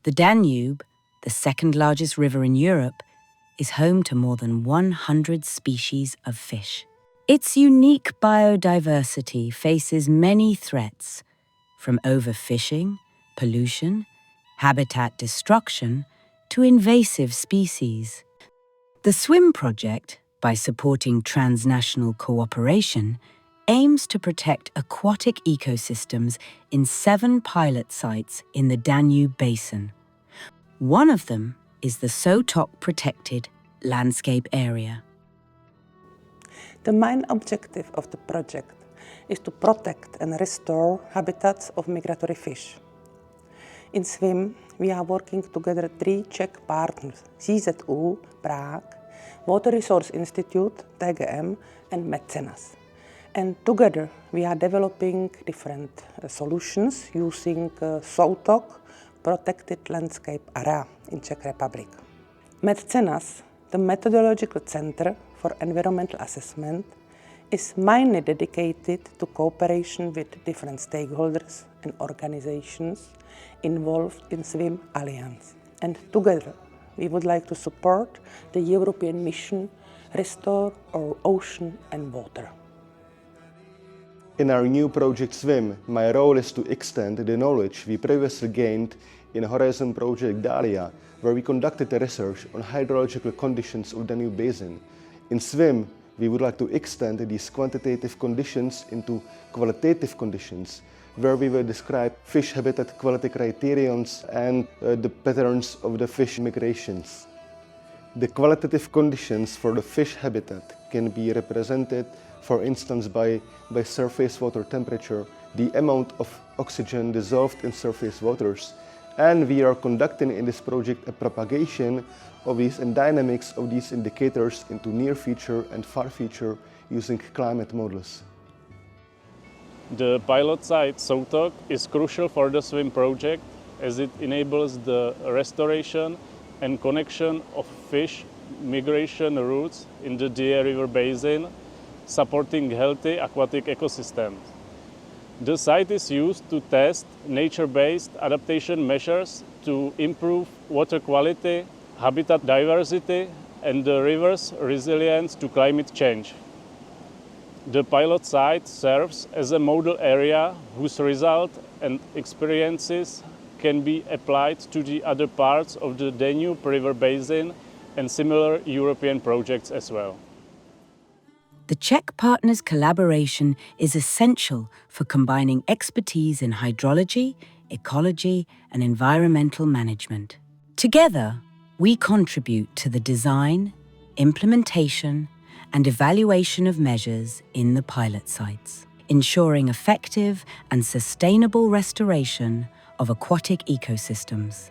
The Danube, the second largest river in Europe, is home to more than 100 species of fish. Its unique biodiversity faces many threats, from overfishing, pollution, habitat destruction, to invasive species. The SWIM project, by supporting transnational cooperation, aims to protect aquatic ecosystems in 7 pilot sites in the Danube Basin. One of them is the Soutok protected landscape area. The main objective of the project is to protect and restore habitats of migratory fish. In SWIM, we are working together 3 Czech partners, CZU Prague, Water Resource Institute, TGM, and Metcenas. And together we are developing different solutions using Soutok protected landscape area in Czech Republic. Metcenas, the methodological center for environmental assessment, is mainly dedicated to cooperation with different stakeholders and organizations involved in SWIM Alliance. And together we would like to support the European mission Restore Our Ocean and Water. In our new project SWIM, my role is to extend the knowledge we previously gained in Horizon Project Dahlia, where we conducted a research on hydrological conditions of the Danube Basin. In SWIM, we would like to extend these quantitative conditions into qualitative conditions, where we will describe fish habitat quality criterions and the patterns of the fish migrations. The qualitative conditions for the fish habitat can be represented, for instance, by surface water temperature, the amount of oxygen dissolved in surface waters, and we are conducting in this project a propagation of these and dynamics of these indicators into near future and far future using climate models. The pilot site Soutok is crucial for the SWIM project as it enables the restoration and connection of fish migration routes in the Danube River Basin, supporting healthy aquatic ecosystems. The site is used to test nature-based adaptation measures to improve water quality, habitat diversity, and the river's resilience to climate change. The pilot site serves as a model area whose results and experiences can be applied to the other parts of the Danube River Basin and similar European projects as well. The Czech partners' collaboration is essential for combining expertise in hydrology, ecology, and environmental management. Together, we contribute to the design, implementation, and evaluation of measures in the pilot sites, ensuring effective and sustainable restoration of aquatic ecosystems.